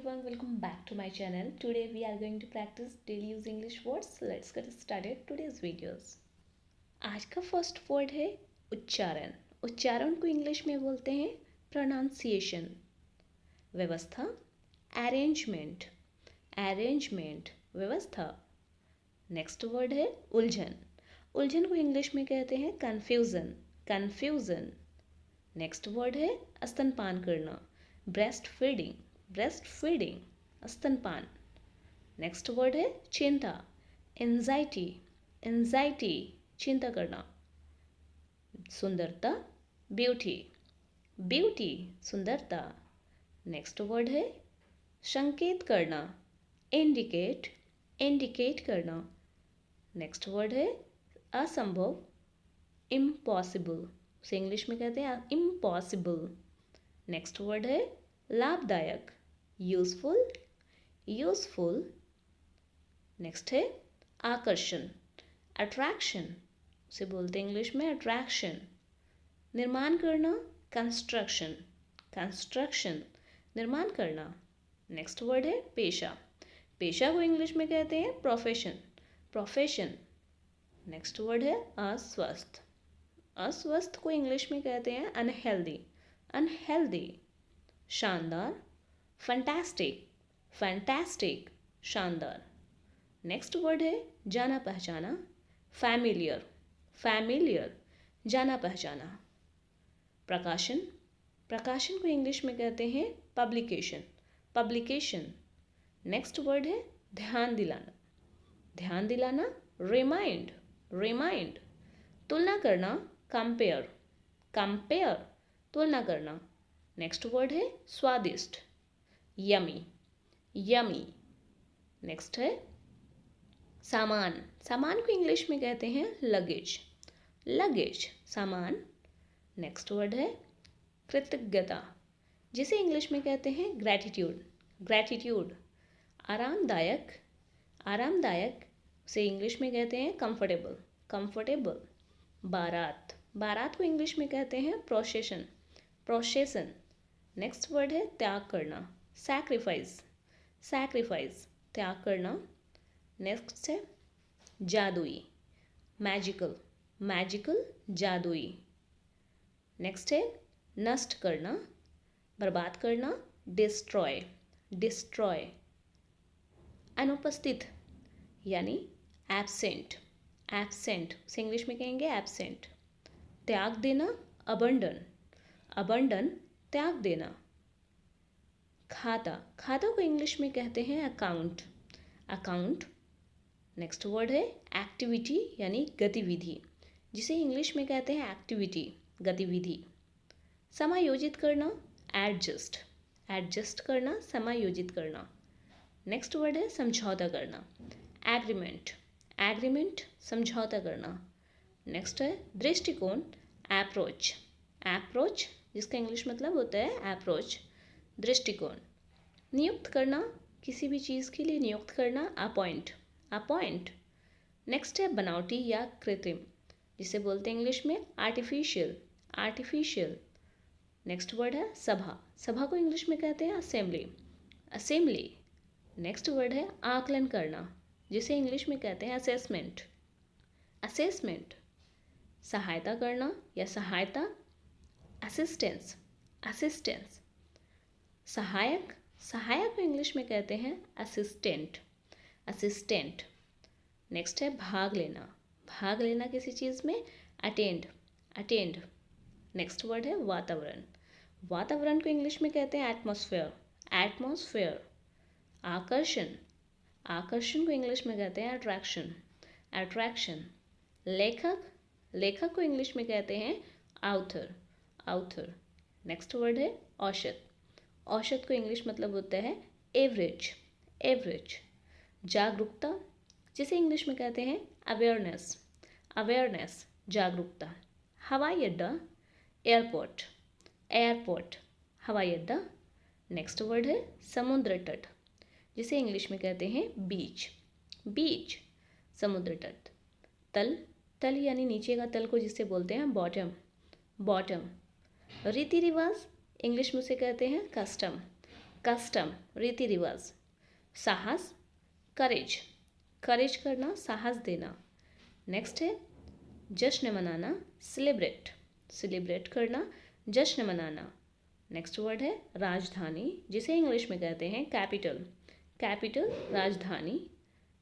everyone, welcome back to my channel. Today we are going to practice daily use English words. Let's get started today's videos. आज का first word है उच्चारण। उच्चारण को English में बोलते हैं प्रोनाउंसिएशन। व्यवस्था अरेंजमेंट, अरेंजमेंट व्यवस्था। नेक्स्ट वर्ड है उलझन। उलझन को इंग्लिश में कहते हैं कन्फ्यूजन, कन्फ्यूजन। नेक्स्ट वर्ड है स्तनपान करना, ब्रेस्ट फीडिंग, ब्रेस्ट फीडिंग स्तनपान। नेक्स्ट वर्ड है चिंता, एंजाइटी, एंजाइटी चिंता करना। सुंदरता ब्यूटी, ब्यूटी सुंदरता। नेक्स्ट वर्ड है संकेत करना, इंडिकेट, इंडिकेट करना। नेक्स्ट वर्ड है असंभव, इम्पॉसिबल, उसे इंग्लिश में कहते हैं इम्पॉसिबल। नेक्स्ट वर्ड है लाभदायक, यूजफुल, यूजफुल। नेक्स्ट है आकर्षण, अट्रैक्शन, उसे बोलते हैं इंग्लिश में अट्रैक्शन। निर्माण करना कंस्ट्रक्शन, कंस्ट्रक्शन निर्माण करना। नेक्स्ट वर्ड है पेशा। पेशा को इंग्लिश में कहते हैं प्रोफेशन, प्रोफेशन। नेक्स्ट वर्ड है अस्वस्थ। अस्वस्थ को इंग्लिश में कहते हैं अनहेल्दी, अनहेल्दी। शानदार फैंटास्टिक, फैंटास्टिक शानदार। नेक्स्ट वर्ड है जाना पहचाना, फैमिलियर, फैमिलियर जाना पहचाना। प्रकाशन, प्रकाशन को इंग्लिश में कहते हैं पब्लिकेशन, पब्लिकेशन। नेक्स्ट वर्ड है ध्यान दिलाना, ध्यान दिलाना रिमाइंड, रिमाइंड। तुलना करना कंपेयर, कंपेयर तुलना करना। नेक्स्ट वर्ड है स्वादिष्ट, यमी, यमी। नेक्स्ट है सामान। सामान को इंग्लिश में कहते हैं लगेज, लगेज सामान। नेक्स्ट वर्ड है कृतज्ञता, जिसे इंग्लिश में कहते हैं ग्रैटिट्यूड, ग्रैटिट्यूड। आरामदायक, आरामदायक उसे इंग्लिश में कहते हैं कंफर्टेबल, कंफर्टेबल। बारात, बारात को इंग्लिश में कहते हैं प्रोसेशन, प्रोसेशन। नेक्स्ट वर्ड है त्याग करना, सैक्रिफाइस, सैक्रिफाइस त्याग करना। नेक्स्ट है जादुई, मैजिकल, मैजिकल जादुई। नेक्स्ट है नष्ट करना, बर्बाद करना, डिस्ट्रॉय, डिस्ट्रॉय। अनुपस्थित यानी एब्सेंट, एब्सेंट उसे इंग्लिश में कहेंगे एब्सेंट। त्याग देना अबंडन, अबंडन त्याग देना। खाता, खाता को इंग्लिश में कहते हैं अकाउंट, अकाउंट। नेक्स्ट वर्ड है एक्टिविटी यानी गतिविधि, जिसे इंग्लिश में कहते हैं एक्टिविटी, गतिविधि। समायोजित करना एडजस्ट, एडजस्ट करना, समायोजित करना। नेक्स्ट वर्ड है समझौता करना, एग्रीमेंट, एग्रीमेंट समझौता करना। नेक्स्ट है दृष्टिकोण अप्रोच, अप्रोच जिसका इंग्लिश मतलब होता है अप्रोच, दृष्टिकोण। नियुक्त करना, किसी भी चीज़ के लिए नियुक्त करना अपॉइंट, अपॉइंट। नेक्स्ट है बनावटी या कृत्रिम, जिसे बोलते हैं इंग्लिश में आर्टिफिशियल, आर्टिफिशियल। नेक्स्ट वर्ड है सभा, सभा को इंग्लिश में कहते हैं असेंबली, असेंबली। नेक्स्ट वर्ड है आकलन करना, जिसे इंग्लिश में कहते हैं असेसमेंट, असेसमेंट। सहायता करना या सहायता असिस्टेंस, असिस्टेंस। सहायक, सहायक को इंग्लिश में कहते हैं असिस्टेंट, असिस्टेंट। नेक्स्ट है भाग लेना, भाग लेना किसी चीज़ में अटेंड, अटेंड। नेक्स्ट वर्ड है वातावरण। वातावरण को इंग्लिश में कहते हैं एटमॉस्फेयर, एटमॉस्फेयर। आकर्षण, आकर्षण को इंग्लिश में कहते हैं अट्रैक्शन, अट्रैक्शन। लेखक, लेखक को इंग्लिश में कहते हैं ऑथर, ऑथर। नेक्स्ट वर्ड है औषध। औषध को इंग्लिश मतलब होता है एवरेज, एवरेज। जागरूकता, जिसे इंग्लिश में कहते हैं अवेयरनेस, अवेयरनेस जागरूकता। हवाई अड्डा एयरपोर्ट, एयरपोर्ट हवाई अड्डा। नेक्स्ट वर्ड है समुद्र तट, जिसे इंग्लिश में कहते हैं बीच, बीच समुद्र तट। तल, तल यानी नीचे का तल को जिसे बोलते हैं बॉटम, बॉटम। रीति रिवाज इंग्लिश में उसे कहते हैं कस्टम, कस्टम रीति रिवाज, साहस करेज, करेज करना साहस देना। नेक्स्ट है जश्न मनाना सेलिब्रेट, सेलिब्रेट करना जश्न मनाना। नेक्स्ट वर्ड है राजधानी जिसे इंग्लिश में कहते हैं कैपिटल, कैपिटल राजधानी।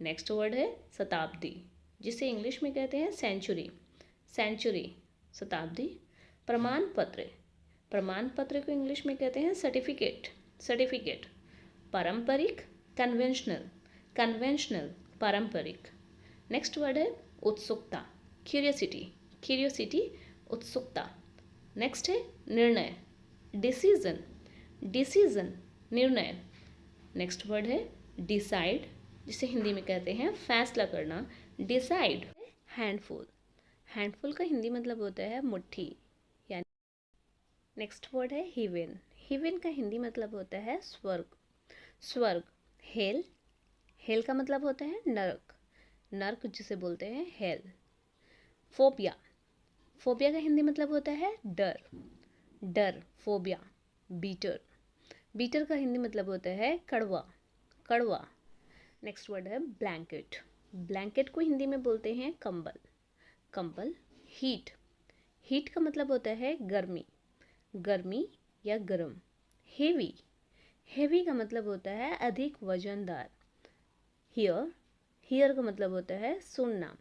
नेक्स्ट वर्ड है शताब्दी जिसे इंग्लिश में कहते हैं सेंचुरी, सेंचुरी शताब्दी। प्रमाण पत्र, प्रमाण पत्र को इंग्लिश में कहते हैं सर्टिफिकेट, सर्टिफिकेट। पारंपरिक कन्वेंशनल, कन्वेंशनल पारंपरिक। नेक्स्ट वर्ड है उत्सुकता क्यूरियोसिटी, क्यूरियोसिटी उत्सुकता। नेक्स्ट है निर्णय डिसीजन, डिसीजन निर्णय। नेक्स्ट वर्ड है डिसाइड जिसे हिंदी में कहते हैं फैसला करना, डिसाइड। हैंडफुल, हैंडफुल का हिंदी मतलब होता है मुट्ठी यानी। नेक्स्ट वर्ड है हिवेन, हिवेन का हिंदी मतलब होता है स्वर्ग, स्वर्ग। हेल, हेल का मतलब होता है नरक, नरक जिसे बोलते हैं हेल। फोबिया, फोबिया का हिंदी मतलब होता है डर, डर फोबिया। बीटर, बीटर का हिंदी मतलब होता है कड़वा, कड़वा। नेक्स्ट वर्ड है ब्लैंकेट, ब्लैंकेट को हिंदी में बोलते हैं कंबल, कंबल। हीट, हीट का मतलब होता है गर्मी, गर्मी या गर्म। हेवी, हेवी का मतलब होता है अधिक वजनदार। हियर, हियर का मतलब होता है सुनना,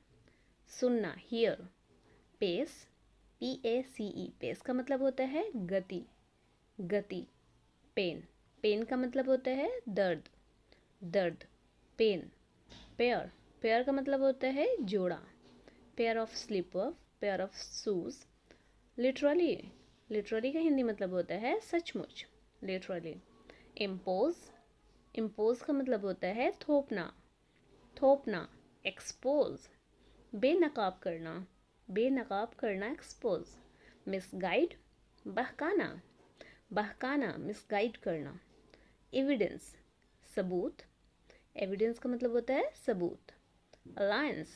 सुनना हियर। पेस, PACE, पेस का मतलब होता है गति, गति। पेन, पेन का मतलब होता है दर्द, दर्द पेन। पेयर, पेयर का मतलब होता है जोड़ा, pair of slipper, pair of shoes. Literally, literally का हिंदी मतलब होता है सचमुच, लिटरली। इम्पोज, इम्पोज का मतलब होता है थोपना, थोपना। एक्सपोज, बेनकाब करना, बेनकाब करना एक्सपोज। मिसगाइड, बहकाना, बहकाना मिसगाइड करना। एविडेंस, सबूत, एविडेंस का मतलब होता है सबूत। अलायंस,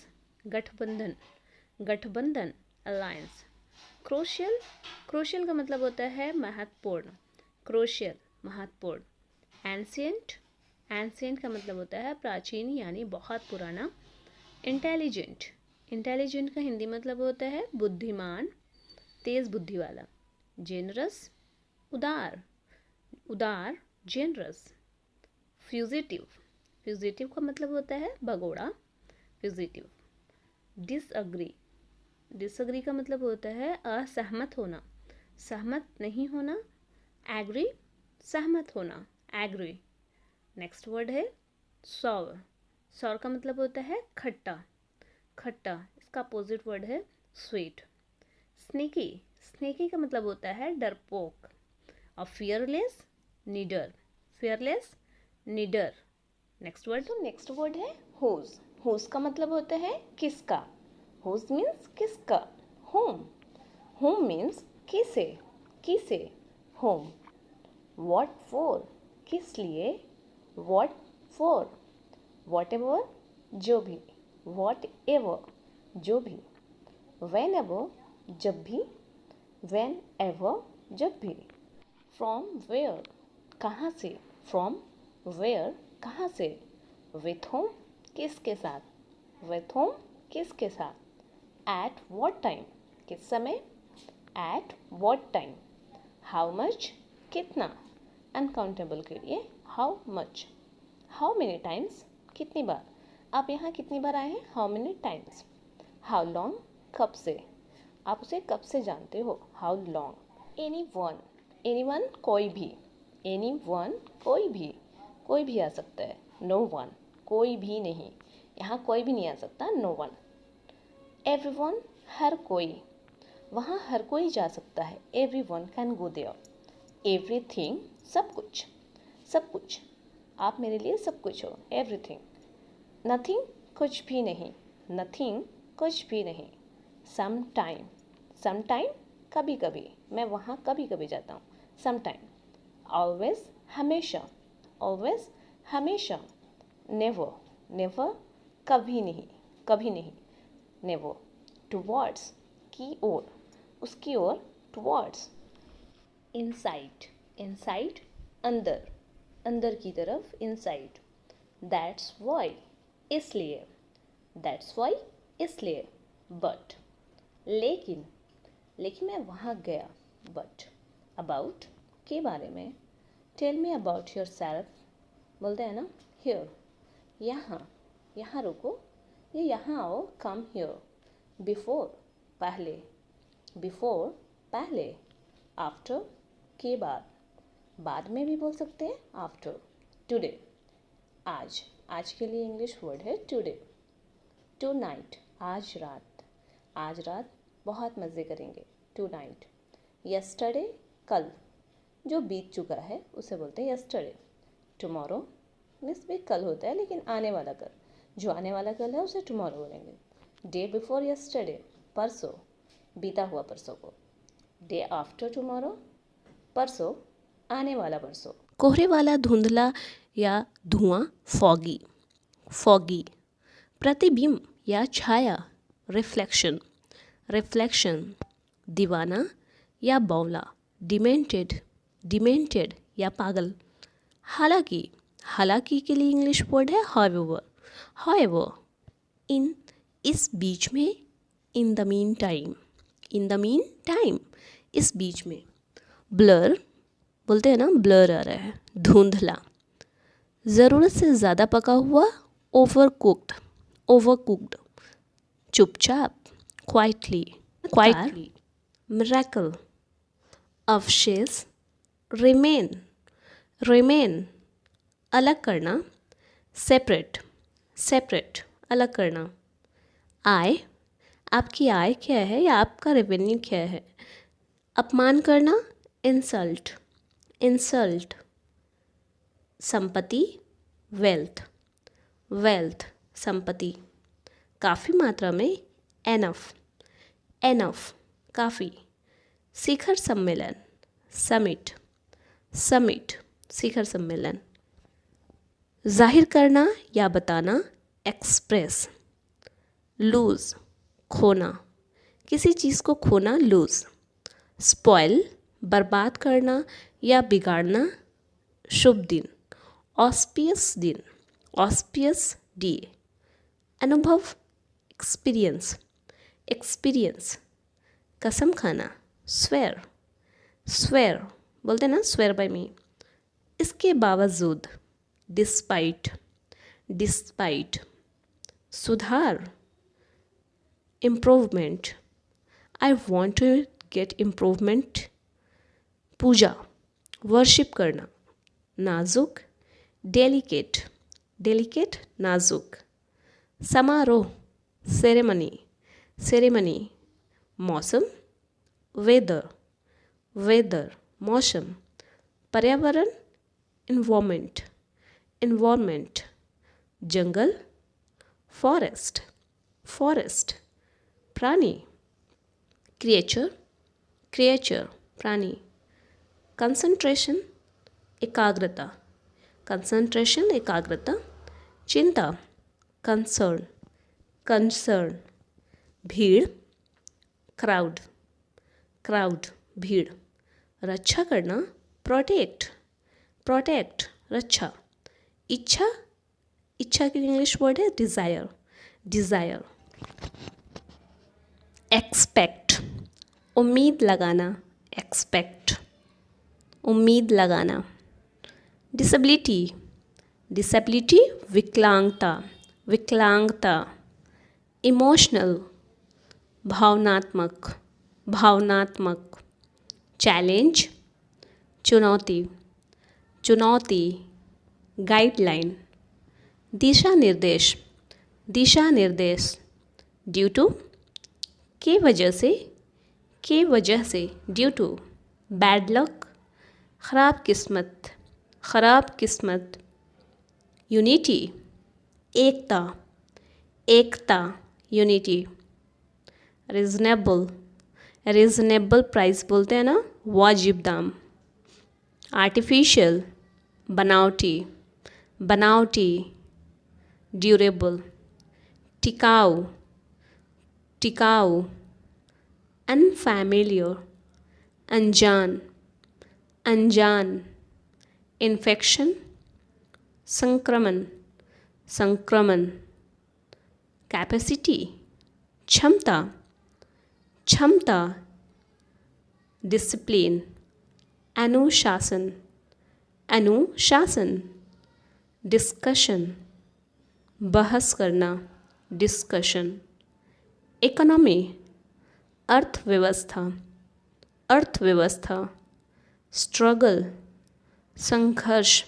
गठबंधन, गठबंधन अलायंस। क्रोशियल, क्रोशियल का मतलब होता है महत्वपूर्ण, क्रोशियल महत्वपूर्ण। एंशिएंट, एंशिएंट का मतलब होता है प्राचीन यानी बहुत पुराना। इंटेलिजेंट, इंटेलिजेंट का हिंदी मतलब होता है बुद्धिमान, तेज बुद्धि वाला। जेनरस, उदार, उदार जेनरस। फ्यूजिटिव, फ्यूजिटिव का मतलब होता है भगोड़ा, फ्यूजिटिव। डिसअग्री, डिसअग्री का मतलब होता है असहमत होना, सहमत नहीं होना। एग्री, सहमत होना, एग्री। नेक्स्ट वर्ड है सॉर, सॉर का मतलब होता है खट्टा, खट्टा। इसका अपोजिट वर्ड है स्वीट। स्नेकी, स्नेकी का मतलब होता है डरपोक। और फियरलेस, निडर, फियरलेस निडर। नेक्स्ट वर्ड, तो नेक्स्ट वर्ड है होज, होज का मतलब होता है किसका, होज मीन्स किसका। होम, होम मीन्स किसे, किसे, होम। व्हाट फॉर, किस लिए। व्हाट फॉर, वॉट एवर जो भी, वॉट एवर जो भी। वेन एवर, जब भी, वेन एवर जब भी। फ्रॉम वेयर, कहाँ से, फ्रॉम वेयर कहाँ से। विथ होम, किसके साथ, विथ होम किसके साथ। एट वॉट टाइम, किस समय, at what time. How much, कितना, अनकाउंटेबल के लिए how much. How many times, कितनी बार, आप यहाँ कितनी बार आए हैं, how many times. How long, कब से, आप उसे कब से जानते हो, how long. Anyone, anyone कोई भी, एनी वन कोई भी आ सकता है। नो वन, कोई भी नहीं, यहाँ कोई भी नहीं आ सकता, नो वन। एवरी वन, हर कोई, वहाँ हर कोई जा सकता है, everyone can go there. Everything, सब कुछ, सब कुछ, आप मेरे लिए सब कुछ हो, एवरीथिंग। नथिंग, कुछ भी नहीं, नथिंग कुछ भी नहीं। सम टाइम, सम टाइम कभी कभी, मैं वहाँ कभी कभी जाता हूँ, सम टाइम। ऑलवेज, हमेशा, ऑलवेज हमेशा। नेवर, नेवर कभी नहीं, कभी नहीं, नेवर। टुवर्ड्स, की ओर, उसकी ओर, टुवर्ड्स। इनसाइड, इनसाइड अंदर, अंदर की तरफ, इनसाइड। दैट्स वाई, इसलिए। दैट्स वाई, इसलिए। बट, लेकिन, लेकिन मैं वहाँ गया। बट, अबाउट, के बारे में। Tell me about yourself, बोलते हैं ना। हियर, यहाँ, यहाँ रुको, ये यहाँ आओ, कम हियर। बिफोर, पहले। बिफोर, पहले। आफ्टर, के बाद, बाद में भी बोल सकते हैं, आफ्टर। टुडे, आज, आज के लिए इंग्लिश वर्ड है टुडे। टू नाइट, आज रात, आज रात बहुत मज़े करेंगे, टू नाइट। यस्टरडे, कल, जो बीत चुका है उसे बोलते हैं यस्टरडे। टुमारो मीन्स भी कल होता है लेकिन आने वाला कल, जो आने वाला कल है उसे टुमारो बोलेंगे। डे बिफोर यस्टरडे, परसों, बीता हुआ परसों को। डे आफ्टर टुमारो, परसों, आने वाला परसों। कोहरे वाला, धुंधला या धुआं, फॉगी। फॉगी। प्रतिबिंब या छाया, रिफ्लेक्शन। रिफ्लेक्शन। दीवाना या बौला, डिमेंटेड। डिमेंटेड या पागल। हालांकि, हालांकि के लिए इंग्लिश वर्ड है हाउएवर। हाउएवर। इन, इस बीच में। In the mean time, in the mean time, इस बीच में। ब्लर, बोलते हैं ना, ब्लर आ रहा है, धुंधला। ज़रूरत से ज़्यादा पका हुआ, ओवर कुक्ड। Over cooked. चुपचाप, क्वाइटली। क्वाइटली। मिरेकल। अवशेष, रिमेन। रिमेन। अलग करना, सेपरेट। सेपरेट, अलग करना। आय, आपकी आय क्या है या आपका रेवेन्यू क्या है। अपमान करना, इंसल्ट। इंसल्ट। संपत्ति, वेल्थ। वेल्थ, संपत्ति। काफ़ी मात्रा में, एनफ। एनफ, काफ़ी। शिखर सम्मेलन, समिट। समिट, शिखर सम्मेलन। जाहिर करना या बताना, एक्सप्रेस। लूज़, खोना, किसी चीज़ को खोना, लूज़। स्पॉइल, बर्बाद करना या बिगाड़ना, शुभ दिन। ऑस्पियस दिन, ऑस्पियस डे। अनुभव, एक्सपीरियंस। एक्सपीरियंस। कसम खाना, स्वेयर। स्वेयर, बोलते हैं ना, स्वेयर बाय मी। इसके बावजूद, डिस्पाइट। डिस्पाइट। सुधार, improvement. I want to get improvement. पूजा, वर्शिप करना। नाजुक, डेलिकेट। डेलिकेट, नाजुक। समारोह, सेरेमनी। सेरेमनी। मौसम, वेदर। वेदर, मौसम। पर्यावरण, इन्वायरमेंट। इन्वायरमेंट। जंगल, फॉरेस्ट। फॉरेस्ट। प्राणी, क्रिएचर। क्रिएचर, प्राणी। कंसंट्रेशन, एकाग्रता। कंसंट्रेशन, एकाग्रता। चिंता, कंसर्न। कंसर्न। भीड़, क्राउड। क्राउड, भीड़। रक्षा करना, प्रोटेक्ट। प्रोटेक्ट, रक्षा। इच्छा, इच्छा की इंग्लिश वर्ड है डिज़ायर। डिज़ायर। एक्सपेक्ट, उम्मीद लगाना। एक्सपेक्ट, उम्मीद लगाना। डिसेबिलिटी। डिसेबिलिटी, विकलांगता। विकलांगता। इमोशनल, भावनात्मक। भावनात्मक। चैलेंज, चुनौती। चुनौती। गाइडलाइन। दिशा निर्देश। दिशा निर्देश। ड्यू टू, के वजह से। के वजह से, ड्यू टू। बैड लक, ख़राब किस्मत। ख़राब किस्मत। यूनिटी, एकता। एकता, यूनिटी। रिजनेबल। रिजनेबल प्राइस बोलते हैं ना, वाजिब दाम। आर्टिफिशियल, बनावटी। बनावटी। ड्यूरेबल। टिकाऊ। टिकाऊ। अनफैमिलियर, अनजान। अनजान। इन्फेक्शन, संक्रमण संक्रमण, कैपेसिटी क्षमता क्षमता, डिसिप्लिन अनुशासन अनुशासन, डिस्कशन बहस करना डिस्कशन, इकोनॉमी अर्थव्यवस्था अर्थव्यवस्था, स्ट्रगल संघर्ष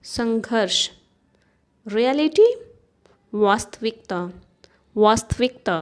संघर्ष, रियलिटी वास्तविकता वास्तविकता,